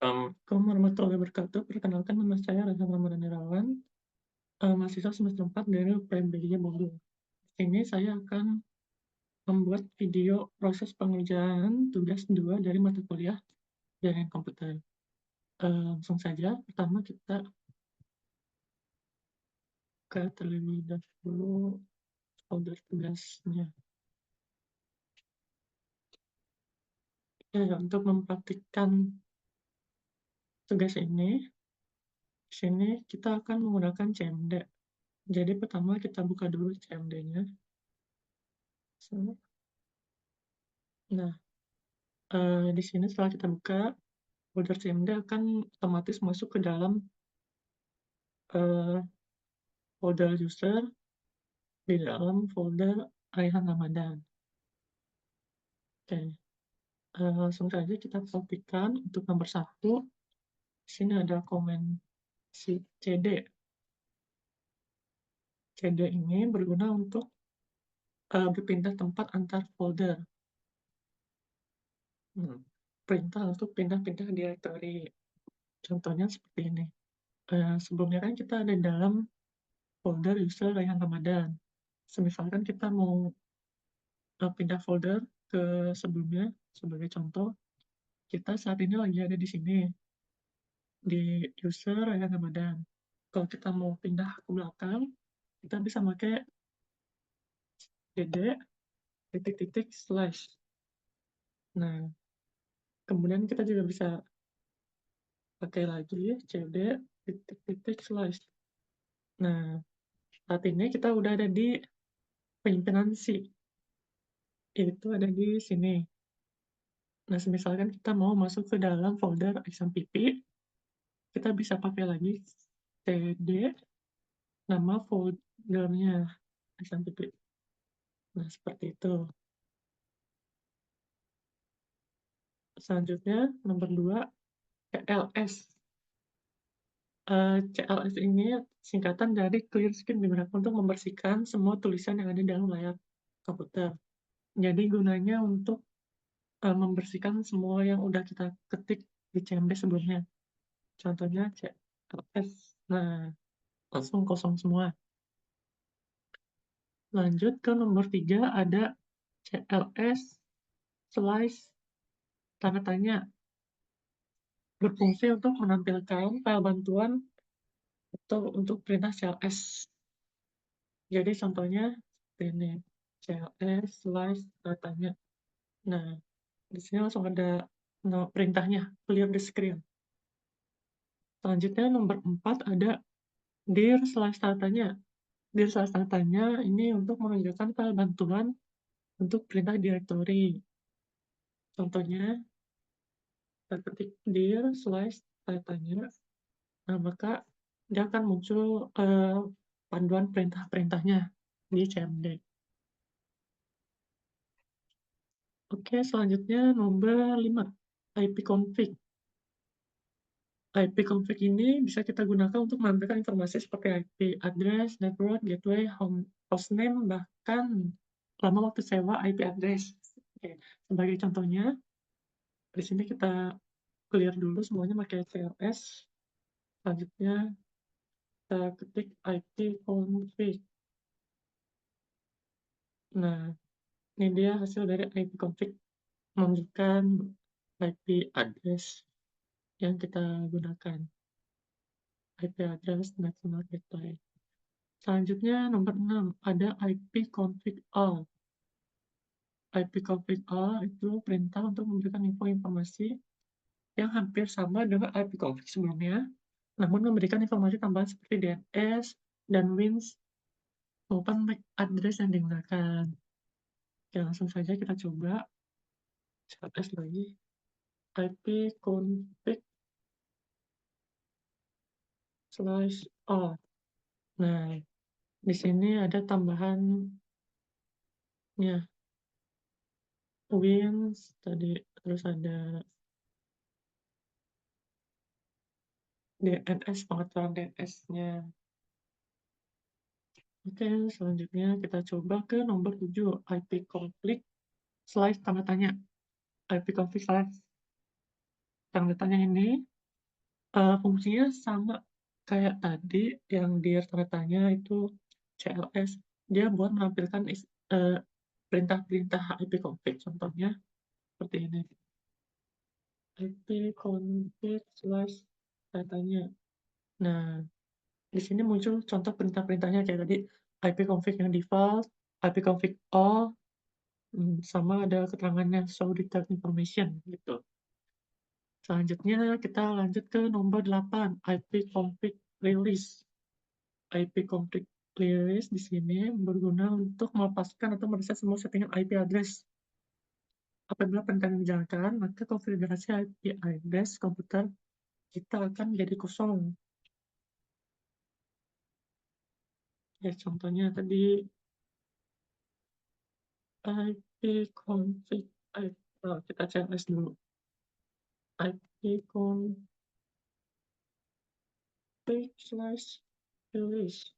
Assalamualaikum warahmatullahi wabarakatuh. Perkenalkan nama saya Reza Ramadan Irawan, mahasiswa semester 4 dari UPMBY Bogor. Di sini saya akan membuat video proses pengerjaan tugas 2 dari mata kuliah jaringan komputer. Langsung saja, pertama kita buka terlebih dahulu folder tugasnya. Untuk mempraktikkan tugas ini, di sini kita akan menggunakan CMD. Jadi pertama kita buka dulu CMD-nya. Nah, di sini setelah kita buka, folder CMD akan otomatis masuk ke dalam folder user di dalam folder Raihan Ramadan. Oke, langsung saja kita praktikkan untuk nomor 1. Di sini ada komen si CD. CD ini berguna untuk berpindah tempat antar folder. Perintah untuk pindah-pindah directory. Contohnya seperti ini. Sebelumnya kan kita ada dalam folder user Raihan Ramadan. Misalkan kita mau pindah folder ke sebelumnya, sebagai contoh, kita saat ini lagi ada di sini, di user Raihan Ramadan. Kalau kita mau pindah ke belakang, kita bisa pakai dd:/. Nah, kemudian kita juga bisa pakai lagi cd:/. Nah, saat ini kita udah ada di penyimpanan C, itu ada di sini. Nah, misalkan kita mau masuk ke dalam folder XMPP, kita bisa pakai lagi cd nama foldernya XMPP. Nah, seperti itu. Selanjutnya, nomor 2, CLS. CLS ini singkatan dari clear screen, digunakan untuk membersihkan semua tulisan yang ada dalam layar komputer. Jadi gunanya untuk membersihkan semua yang udah kita ketik di CMD sebelumnya. Contohnya CLS. Nah, langsung kosong semua. Lanjut ke nomor 3, ada CLS/tanda tanya. Berfungsi untuk menampilkan file bantuan atau untuk perintah CLS. Jadi contohnya seperti ini, CLS/tanda tanya. Nah, di sini langsung ada perintahnya, clear the screen. Selanjutnya nomor 4 ada dir/tanda tanya. Dir/tanda tanya ini untuk menunjukkan file bantuan untuk perintah directory. Contohnya, kita ketik dir/tanda tanya. Nah, maka dia akan muncul panduan perintah-perintahnya di CMD. Oke, selanjutnya nomor 5, ipconfig. ipconfig ini bisa kita gunakan untuk menampilkan informasi seperti IP address, network, gateway, hostname, bahkan lama waktu sewa IP address. Oke, sebagai contohnya, di sini kita clear dulu semuanya pakai CLS. Selanjutnya kita ketik ipconfig. Nah, ini dia hasil dari ipconfig, menunjukkan IP address yang kita gunakan. IP address national gateway. Selanjutnya nomor 6, ada ipconfig all. ipconfig all itu perintah untuk memberikan informasi yang hampir sama dengan ipconfig sebelumnya, namun memberikan informasi tambahan seperti DNS dan WINS maupun MAC address yang digunakan. Oke, langsung saja kita coba CLS lagi, ipconfig/all. Nah, di sini ada tambahannya, WINS tadi, terus ada DNS, pengaturan DNS-nya. Oke, selanjutnya kita coba ke nomor 7, ipconfig/tanda tanya. ipconfig/tanda tanya ini Fungsinya sama kayak tadi yang di tanda-tanya itu CLS, dia buat menampilkan perintah-perintah ipconfig, contohnya seperti ini, ipconfig/tanda-tanya. Nah, di sini muncul contoh perintah-perintahnya kayak tadi, ipconfig yang default, ipconfig all, sama ada keterangannya show detailed information gitu. Selanjutnya kita lanjut ke nomor 8, ipconfig release. ipconfig release di sini berguna untuk melepaskan atau mereset semua settingan IP address. Apabila perintah dijalankan, maka konfigurasi IP address komputer kita akan jadi kosong. Ya, contohnya tadi ipconfig, kita CLS dulu. ipconfig slash release.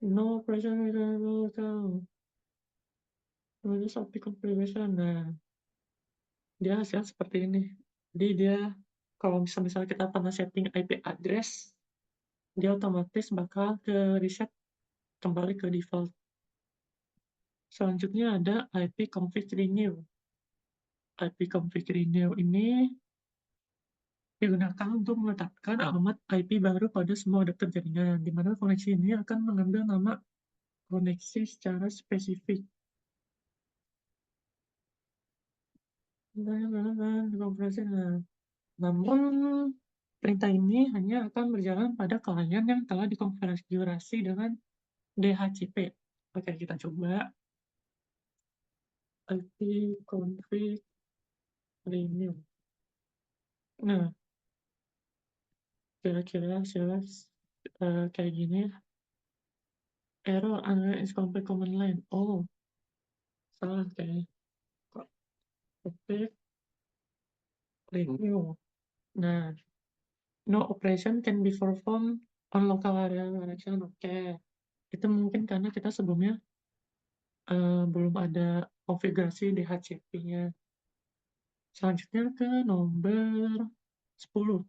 No operation available. Release IP configuration. Nah, dia hasilnya seperti ini. Jadi dia kalau misalnya kita pernah setting IP address, dia otomatis bakal ke reset kembali ke default. Selanjutnya ada ipconfig renew. ipconfig renew ini digunakan untuk menetapkan alamat IP baru pada semua adapter jaringan, di mana koneksi ini akan mengambil nama koneksi secara spesifik. Namun, perintah ini hanya akan berjalan pada klien yang telah dikonfigurasi dengan DHCP. Oke, kita coba ipconfig renew. Nah, kira-kira hasilnya kayak gini. Error is complete command line. Oh, salah kayaknya. Config renew. Nah, no operation can be performed on local area connection. Oke, itu mungkin karena kita sebelumnya belum ada konfigurasi DHCP-nya. Selanjutnya ke nomor 10,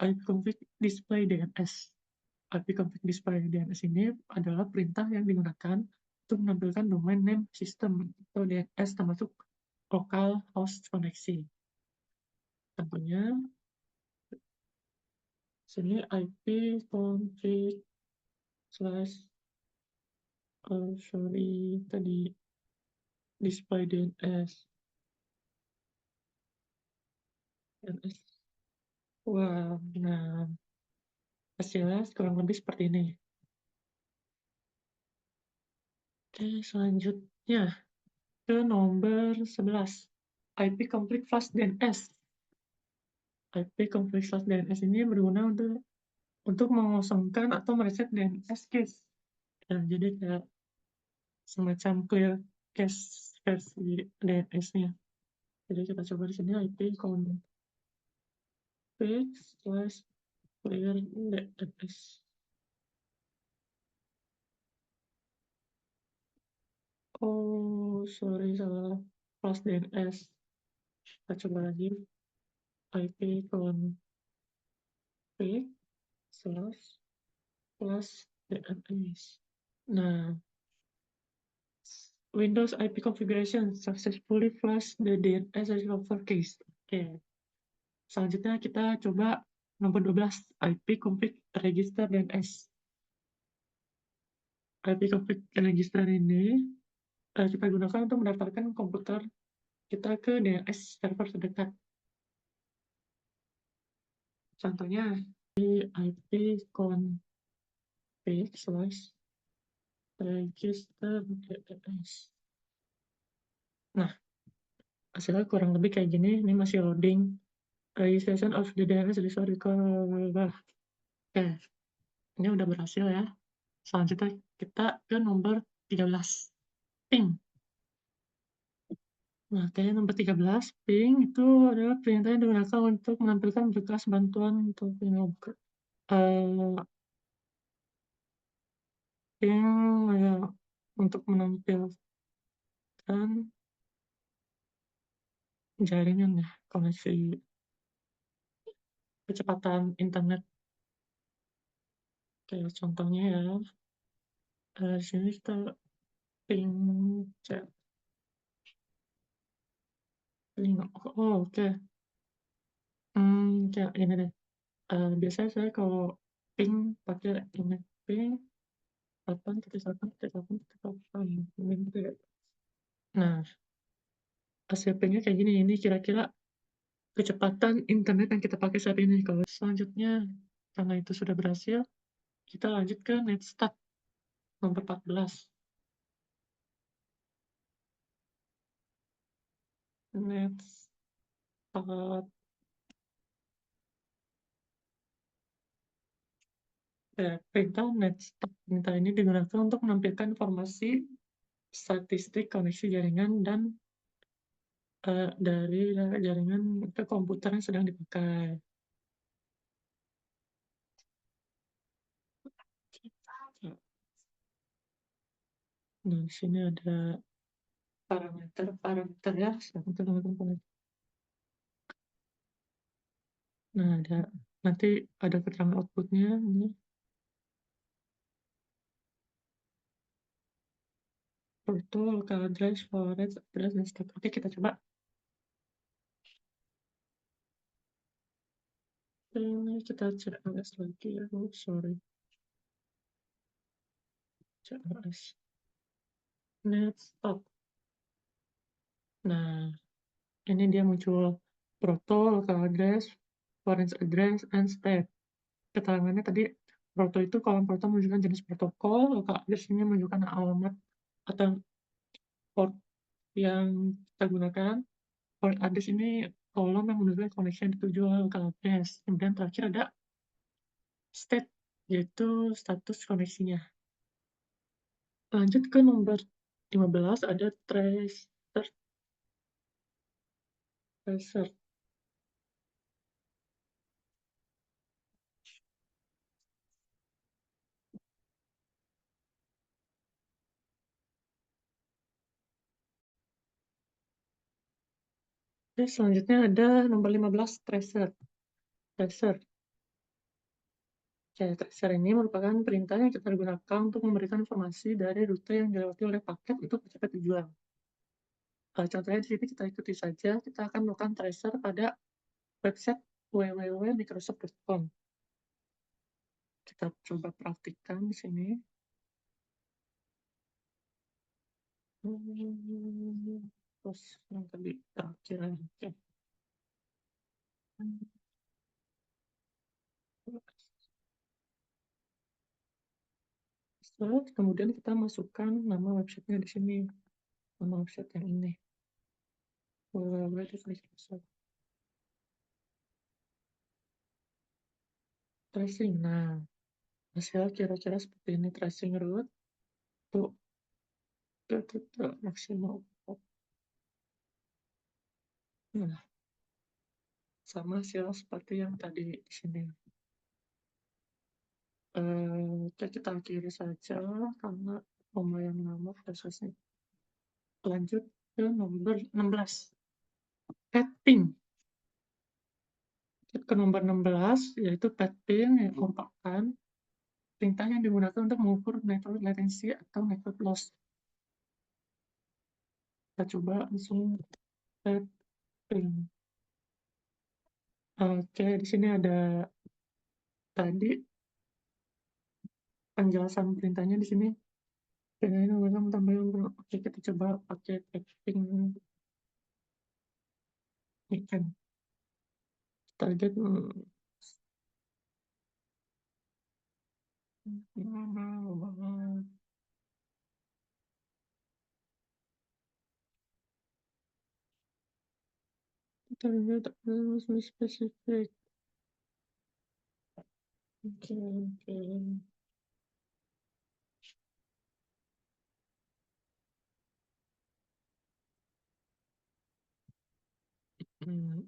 ipconfig display DNS. ipconfig display DNS ini adalah perintah yang digunakan untuk menampilkan domain name system atau DNS termasuk local host koneksi. Tentunya sini ipconfig slash tadi display DNS. Wah, nah hasilnya kurang lebih seperti ini. Oke, selanjutnya ke nomor 11, ipconfig flash DNS. ipconfig flash DNS ini berguna untuk mengosongkan atau mereset DNS cache. Ya, jadi kayak semacam clear cache versi DNS-nya. Jadi kita coba di sini ipconfig slash clear DNS. Oh, sorry, salah. Flash DNS. Kita coba lagi. ipconfig slash flash DNS. Nah, Windows IP configuration successfully flash the DNS as lowercase. Oke. Selanjutnya kita coba nomor 12, ipconfig register DNS. ipconfig register ini kita gunakan untuk mendaftarkan komputer kita ke DNS server terdekat. Contohnya di ipconfig slash register DNS. Nah, hasilnya kurang lebih kayak gini. Ini masih loading. Registration of the DNS resort record. Oke, ini udah berhasil ya. Selanjutnya kita ke nomor 13, ping. Nah, kayaknya nomor 13, ping itu adalah perintah yang digunakan untuk menampilkan berkas bantuan untuk ping ya, untuk menampilkan jaringan ya, koneksi kecepatan internet. Kayak contohnya ya, di sini kita ping chat ping oh, oke. Kayak ini deh, biasanya saya kalau ping pakai ini, ping 8.1.8.8 gitu ya. Nah, hasil pingnya kayak gini, ini kira-kira kecepatan internet yang kita pakai saat ini. Kalau selanjutnya, karena itu sudah berhasil, kita lanjut ke Netstat nomor 14. Netstat, perintah Netstat. Perintah ini digunakan untuk menampilkan informasi statistik koneksi jaringan dan dari jaringan ke komputer yang sedang dipakai. Nah, di sini ada parameter ya, sebentar teman-teman. Nah, nanti ada keterangan outputnya ini. Porto, local address, forest address, dan stok. Oke, kita coba. Ini kita cek AS lagi ya. Oh, sorry. Cek AS. Net stop. Nah, ini dia muncul proto, local address, foreign address, and state. Keterangannya tadi, proto itu kolom proto menunjukkan jenis protokol, local address ini menunjukkan alamat atau port yang kita gunakan. Foreign address ini kolom yang menunjukkan koneksi yang dituju oleh local address. Kemudian terakhir ada state, yaitu status koneksinya. Lanjut ke nomor 15, ada tracer. Oke, selanjutnya ada nomor 15, tracer. Tracer ini merupakan perintah yang kita gunakan untuk memberikan informasi dari rute yang dilewati oleh paket untuk mencapai tujuan. Contohnya di sini kita ikuti saja, kita akan melakukan tracer pada website www.microsoft.com. Kita coba praktikkan di sini. Terus yang tadi terakhir. Oke. Kemudian kita masukkan nama websitenya di sini, nama website yang ini, www.microsoft. Tracing. Nah, hasil kira-kira seperti ini, tracing root tuh maksimal. Nah, sama hasil seperti yang tadi di sini. Kita akhiri saja karena lumayan lama prosesnya. Lanjut ke nomor 16, ping. Ke nomor 16, yaitu ping yang merupakan perintah yang digunakan untuk mengukur network latency atau network loss. Kita coba langsung ping. Oke, di sini ada tadi penjelasan perintahnya di sini. Ini mereka tambahkan. Oke, kita coba pakai ping ikan. Target target spesifik. Oke. Nah,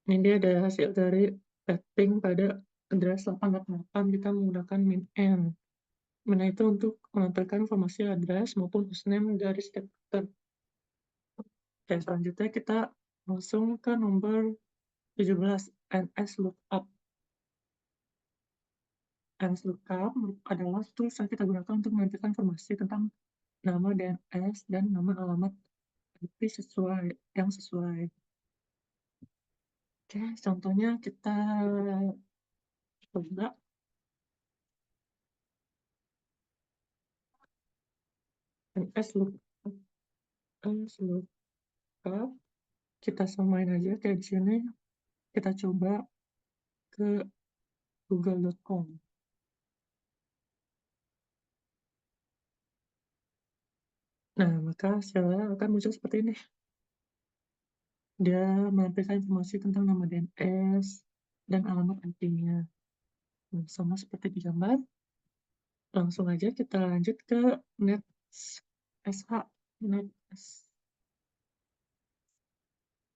ini dia ada hasil dari setting pada address 888 kita menggunakan min-n. Min itu untuk menampilkan informasi address maupun hostname dari setiap router. Oke, selanjutnya kita langsung ke nomor 17, NS-lookup. NS-lookup adalah tools yang kita gunakan untuk menampilkan informasi tentang nama DNS dan nama alamat IP yang sesuai. Oke, contohnya kita coba NS-lookup. NS-lookup, kita samain aja kayak di sini. Kita coba ke google.com. Nah, maka hasilnya akan muncul seperti ini. Dia menampilkan informasi tentang nama DNS dan alamat IP-nya. Nah, sama seperti di gambar, langsung aja kita lanjut ke NetSH.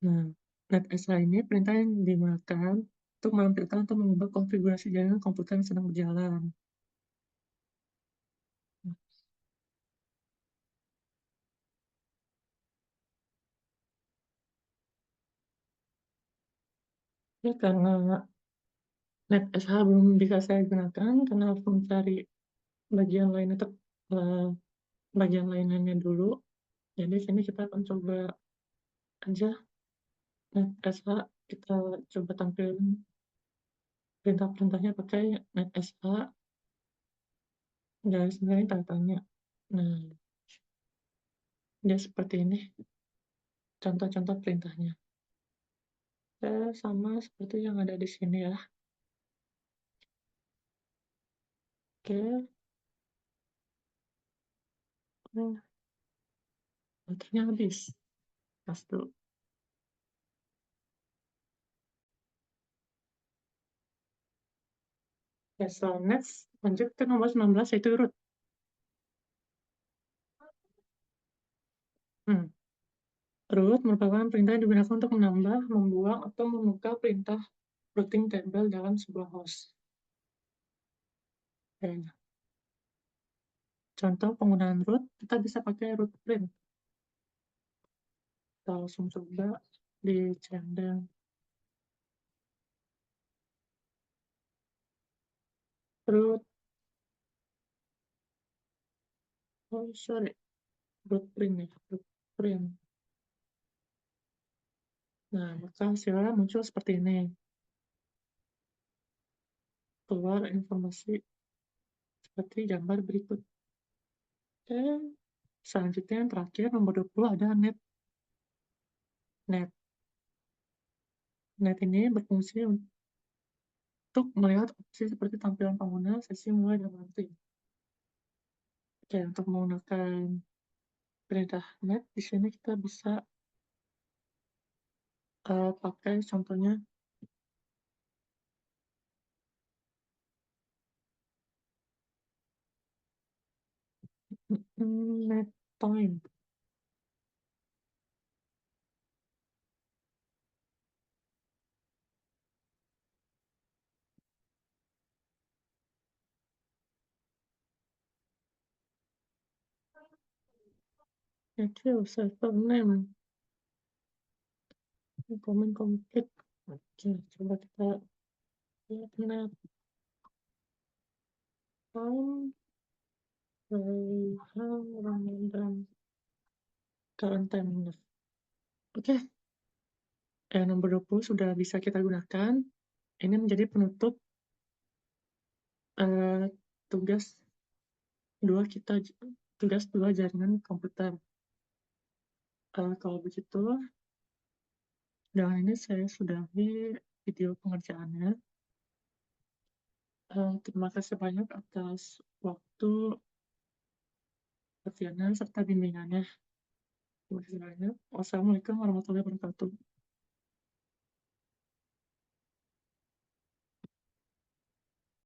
Nah, NetSH ini perintah yang digunakan untuk menampilkan atau mengubah konfigurasi jaringan komputer yang sedang berjalan. Ya, karena NetSH belum bisa saya gunakan, karena harus mencari bagian lainnya bagian lainnya dulu. Jadi sini kita akan coba aja NetSH, kita coba tampilin perintah-perintahnya pakai NetSH garis miring tanda tanya. Nah, dia seperti ini contoh-contoh perintahnya. Sama seperti yang ada di sini ya. Oke, oh, baterainya habis. Pas dulu. Ya, so next lanjut ke nomor 19 yaitu root. Root merupakan perintah yang digunakan untuk menambah, membuang, atau membuka perintah routing table dalam sebuah host. Oke. Contoh penggunaan root, kita bisa pakai root print. Kita langsung coba di Cendel. Root, oh sorry, root print ya, root print. Nah, maka hasilnya muncul seperti ini. Keluar informasi seperti gambar berikut. Oke, selanjutnya yang terakhir nomor 20 ada net. Net. Net ini berfungsi untuk melihat opsi seperti tampilan pengguna, sesi mulai dan nanti. Oke, untuk menggunakan perintah net, di sini kita bisa pakai contohnya net time. Actual server name. Comment complete. Oke, coba kita lihat net time. Ramadan current time. Oke, nomor 20 sudah bisa kita gunakan. Ini menjadi penutup tugas tugas dua jaringan komputer. Kalau begitu, dengan ini saya sudahi video pengerjaannya. Terima kasih banyak atas waktu perhatiannya serta bimbingannya. Terima kasih banyak. Wassalamualaikum warahmatullahi wabarakatuh.